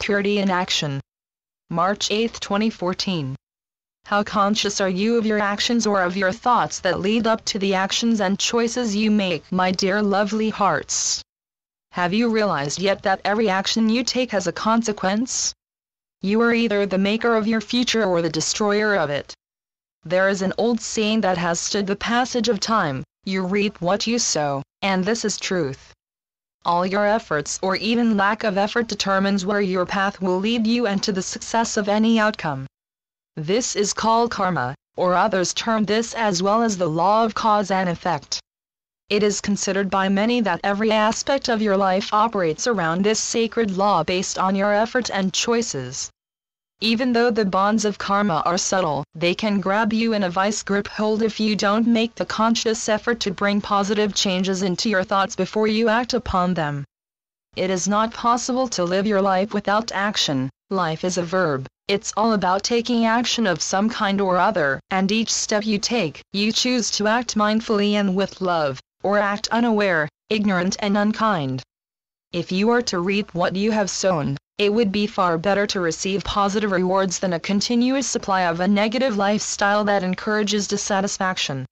Purity in Action. March 8, 2014. How conscious are you of your actions or of your thoughts that lead up to the actions and choices you make, my dear lovely hearts? Have you realized yet that every action you take has a consequence? You are either the maker of your future or the destroyer of it. There is an old saying that has stood the passage of time: you reap what you sow, and this is truth. All your efforts or even lack of effort determines where your path will lead you and to the success of any outcome. This is called karma, or others term this as well as the law of cause and effect. It is considered by many that every aspect of your life operates around this sacred law based on your effort and choices. Even though the bonds of karma are subtle, they can grab you in a vice grip hold if you don't make the conscious effort to bring positive changes into your thoughts before you act upon them. It is not possible to live your life without action. Life is a verb. It's all about taking action of some kind or other, and each step you take, you choose to act mindfully and with love, or act unaware, ignorant and unkind. If you are to reap what you have sown, it would be far better to receive positive rewards than a continuous supply of a negative lifestyle that encourages dissatisfaction.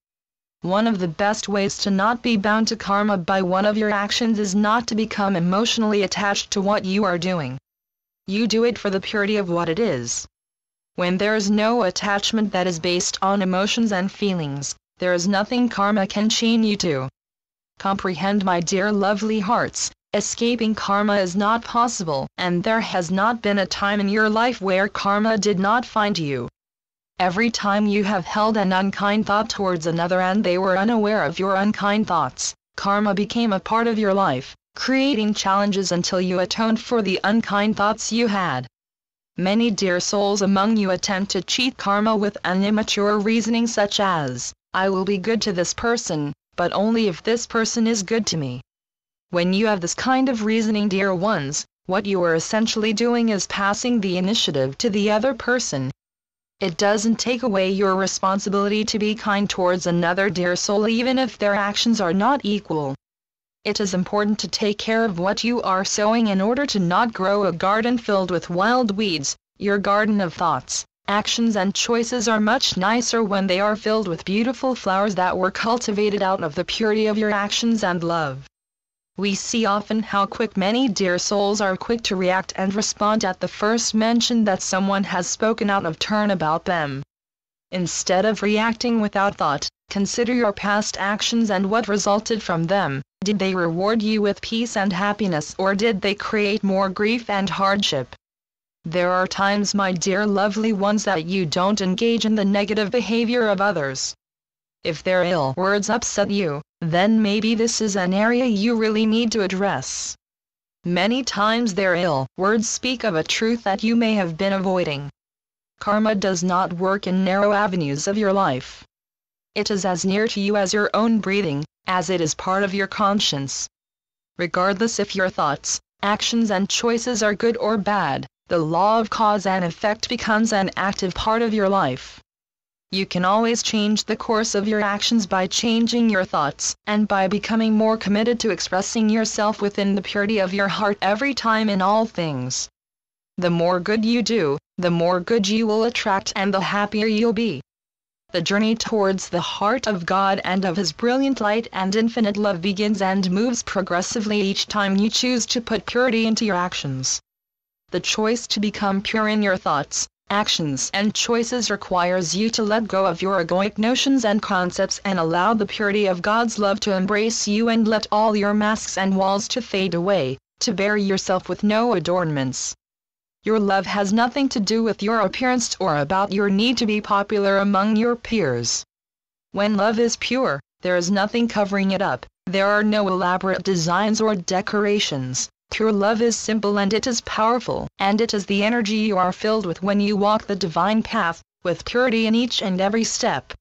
One of the best ways to not be bound to karma by one of your actions is not to become emotionally attached to what you are doing. You do it for the purity of what it is. When there is no attachment that is based on emotions and feelings, there is nothing karma can chain you to. Comprehend, my dear lovely hearts. Escaping karma is not possible, and there has not been a time in your life where karma did not find you. Every time you have held an unkind thought towards another and they were unaware of your unkind thoughts, karma became a part of your life, creating challenges until you atoned for the unkind thoughts you had. Many dear souls among you attempt to cheat karma with an immature reasoning such as, I will be good to this person, but only if this person is good to me. When you have this kind of reasoning, dear ones, what you are essentially doing is passing the initiative to the other person. It doesn't take away your responsibility to be kind towards another dear soul even if their actions are not equal. It is important to take care of what you are sowing in order to not grow a garden filled with wild weeds. Your garden of thoughts, actions and choices are much nicer when they are filled with beautiful flowers that were cultivated out of the purity of your actions and love. We see often how quick many dear souls are quick to react and respond at the first mention that someone has spoken out of turn about them. Instead of reacting without thought, consider your past actions and what resulted from them. Did they reward you with peace and happiness, or did they create more grief and hardship? There are times, my dear lovely ones, that you don't engage in the negative behavior of others. If their ill words upset you, then maybe this is an area you really need to address. Many times their ill words speak of a truth that you may have been avoiding. Karma does not work in narrow avenues of your life. It is as near to you as your own breathing, as it is part of your conscience. Regardless if your thoughts, actions and choices are good or bad, the law of cause and effect becomes an active part of your life. You can always change the course of your actions by changing your thoughts, and by becoming more committed to expressing yourself within the purity of your heart every time in all things. The more good you do, the more good you will attract and the happier you'll be. The journey towards the heart of God and of His brilliant light and infinite love begins and moves progressively each time you choose to put purity into your actions. The choice to become pure in your thoughts, actions and choices requires you to let go of your egoic notions and concepts and allow the purity of God's love to embrace you and let all your masks and walls to fade away, to bury yourself with no adornments. Your love has nothing to do with your appearance or about your need to be popular among your peers. When love is pure, there is nothing covering it up, there are no elaborate designs or decorations. Pure love is simple and it is powerful, and it is the energy you are filled with when you walk the divine path, with purity in each and every step.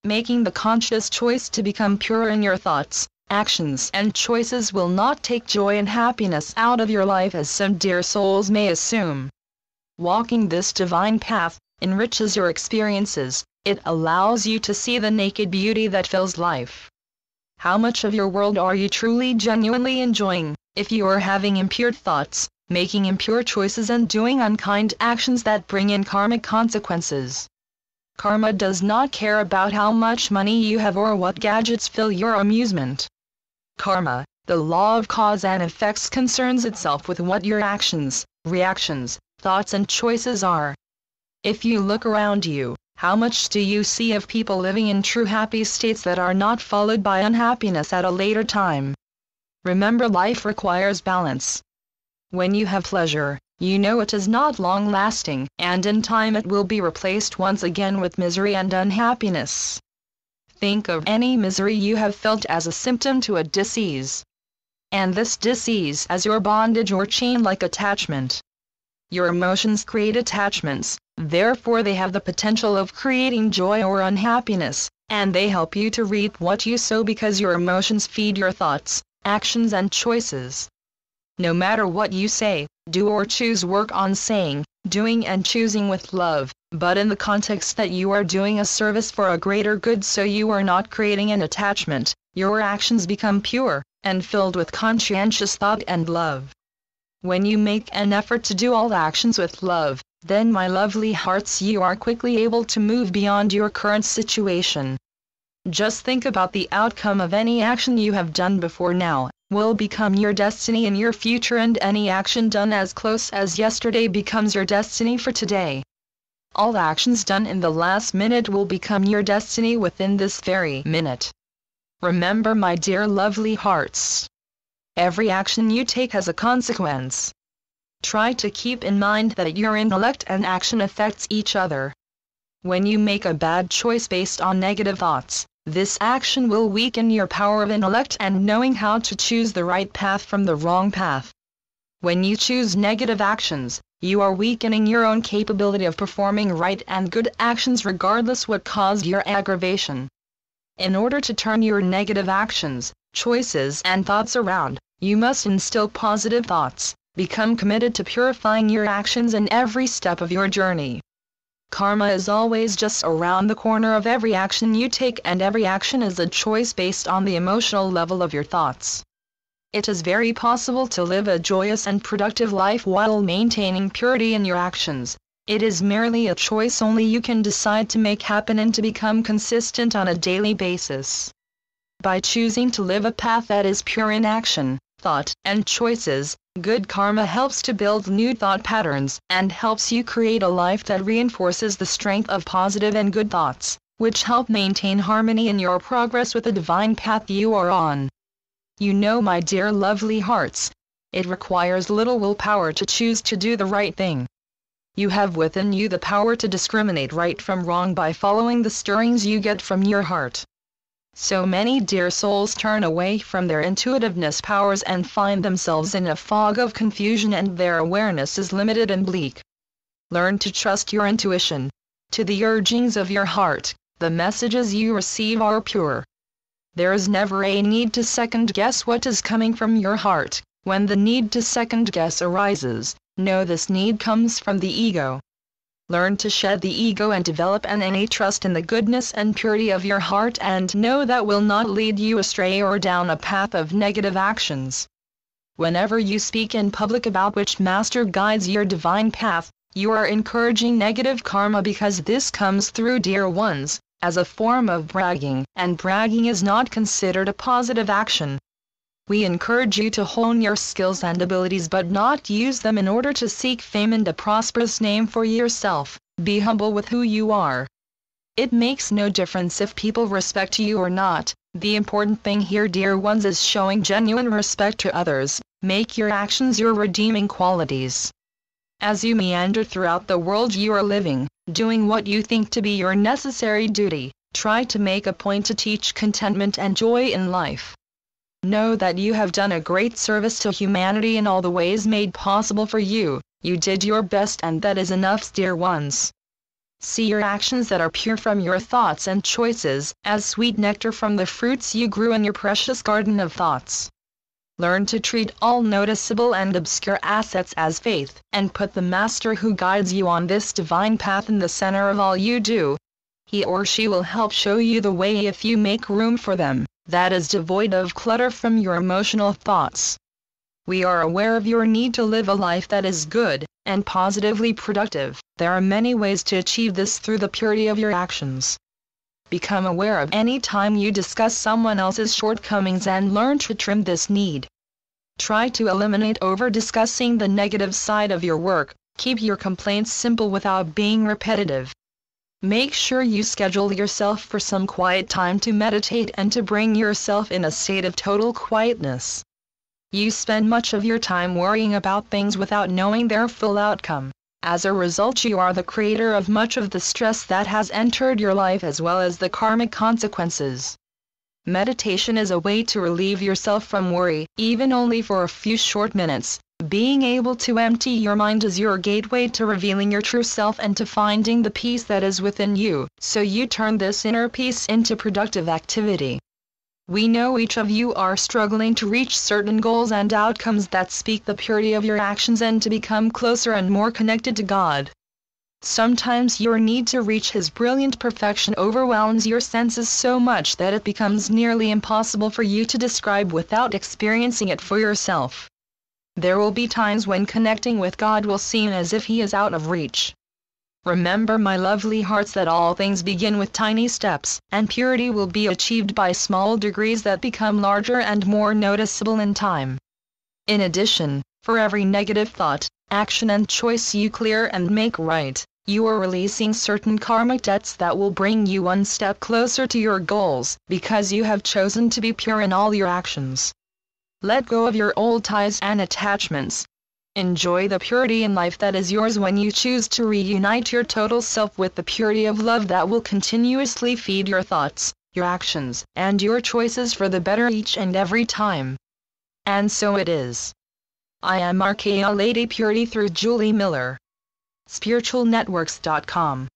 Making the conscious choice to become pure in your thoughts, actions and choices will not take joy and happiness out of your life as some dear souls may assume. Walking this divine path enriches your experiences, it allows you to see the naked beauty that fills life. How much of your world are you truly genuinely enjoying? If you are having impure thoughts, making impure choices and doing unkind actions that bring in karmic consequences. Karma does not care about how much money you have or what gadgets fill your amusement. Karma, the law of cause and effects, concerns itself with what your actions, reactions, thoughts and choices are. If you look around you, how much do you see of people living in true happy states that are not followed by unhappiness at a later time? Remember, life requires balance. When you have pleasure, you know it is not long-lasting, and in time it will be replaced once again with misery and unhappiness. Think of any misery you have felt as a symptom to a disease. And this disease as your bondage or chain-like attachment. Your emotions create attachments, therefore they have the potential of creating joy or unhappiness, and they help you to reap what you sow because your emotions feed your thoughts, actions and choices. No matter what you say, do or choose, work on saying, doing and choosing with love, but in the context that you are doing a service for a greater good, so you are not creating an attachment. Your actions become pure and filled with conscientious thought and love. When you make an effort to do all actions with love, then my lovely hearts, you are quickly able to move beyond your current situation. Just think about the outcome of any action you have done before now will become your destiny in your future, and any action done as close as yesterday becomes your destiny for today. All actions done in the last minute will become your destiny within this very minute. Remember, my dear lovely hearts, every action you take has a consequence. Try to keep in mind that your intellect and action affects each other. When you make a bad choice based on negative thoughts, this action will weaken your power of intellect and knowing how to choose the right path from the wrong path. When you choose negative actions, you are weakening your own capability of performing right and good actions regardless what caused your aggravation. In order to turn your negative actions, choices and thoughts around, you must instill positive thoughts, become committed to purifying your actions in every step of your journey. Karma is always just around the corner of every action you take, and every action is a choice based on the emotional level of your thoughts. It is very possible to live a joyous and productive life while maintaining purity in your actions. It is merely a choice only you can decide to make happen and to become consistent on a daily basis. By choosing to live a path that is pure in action, thought, and choices, good karma helps to build new thought patterns and helps you create a life that reinforces the strength of positive and good thoughts, which help maintain harmony in your progress with the divine path you are on. You know, my dear lovely hearts, it requires little willpower to choose to do the right thing. You have within you the power to discriminate right from wrong by following the stirrings you get from your heart. So many dear souls turn away from their intuitiveness powers and find themselves in a fog of confusion, and their awareness is limited and bleak. Learn to trust your intuition. To the urgings of your heart, the messages you receive are pure. There is never a need to second-guess what is coming from your heart. When the need to second-guess arises, know this need comes from the ego. Learn to shed the ego and develop an innate trust in the goodness and purity of your heart, and know that will not lead you astray or down a path of negative actions. Whenever you speak in public about which master guides your divine path, you are encouraging negative karma, because this comes through, dear ones, as a form of bragging, and bragging is not considered a positive action. We encourage you to hone your skills and abilities, but not use them in order to seek fame and a prosperous name for yourself. Be humble with who you are. It makes no difference if people respect you or not. The important thing here, dear ones, is showing genuine respect to others. Make your actions your redeeming qualities. As you meander throughout the world you are living, doing what you think to be your necessary duty, try to make a point to teach contentment and joy in life. Know that you have done a great service to humanity in all the ways made possible for you. You did your best, and that is enough, dear ones. See your actions that are pure from your thoughts and choices as sweet nectar from the fruits you grew in your precious garden of thoughts. Learn to treat all noticeable and obscure assets as faith, and put the Master who guides you on this divine path in the center of all you do. He or she will help show you the way if you make room for them, that is devoid of clutter from your emotional thoughts. We are aware of your need to live a life that is good and positively productive. There are many ways to achieve this through the purity of your actions. Become aware of any time you discuss someone else's shortcomings and learn to trim this need. Try to eliminate over-discussing the negative side of your work. Keep your complaints simple without being repetitive. Make sure you schedule yourself for some quiet time to meditate and to bring yourself in a state of total quietness. You spend much of your time worrying about things without knowing their full outcome. As a result, you are the creator of much of the stress that has entered your life as well as the karmic consequences. Meditation is a way to relieve yourself from worry, even only for a few short minutes. Being able to empty your mind is your gateway to revealing your true self and to finding the peace that is within you, so you turn this inner peace into productive activity. We know each of you are struggling to reach certain goals and outcomes that speak the purity of your actions and to become closer and more connected to God. Sometimes your need to reach His brilliant perfection overwhelms your senses so much that it becomes nearly impossible for you to describe without experiencing it for yourself. There will be times when connecting with God will seem as if He is out of reach. Remember, my lovely hearts, that all things begin with tiny steps, and purity will be achieved by small degrees that become larger and more noticeable in time. In addition, for every negative thought, action and choice you clear and make right, you are releasing certain karmic debts that will bring you one step closer to your goals, because you have chosen to be pure in all your actions. Let go of your old ties and attachments. Enjoy the purity in life that is yours when you choose to reunite your total self with the purity of love that will continuously feed your thoughts, your actions, and your choices for the better each and every time. And so it is. I am Archeia, Lady Purity, through Julie Miller. spiritualnetworks.com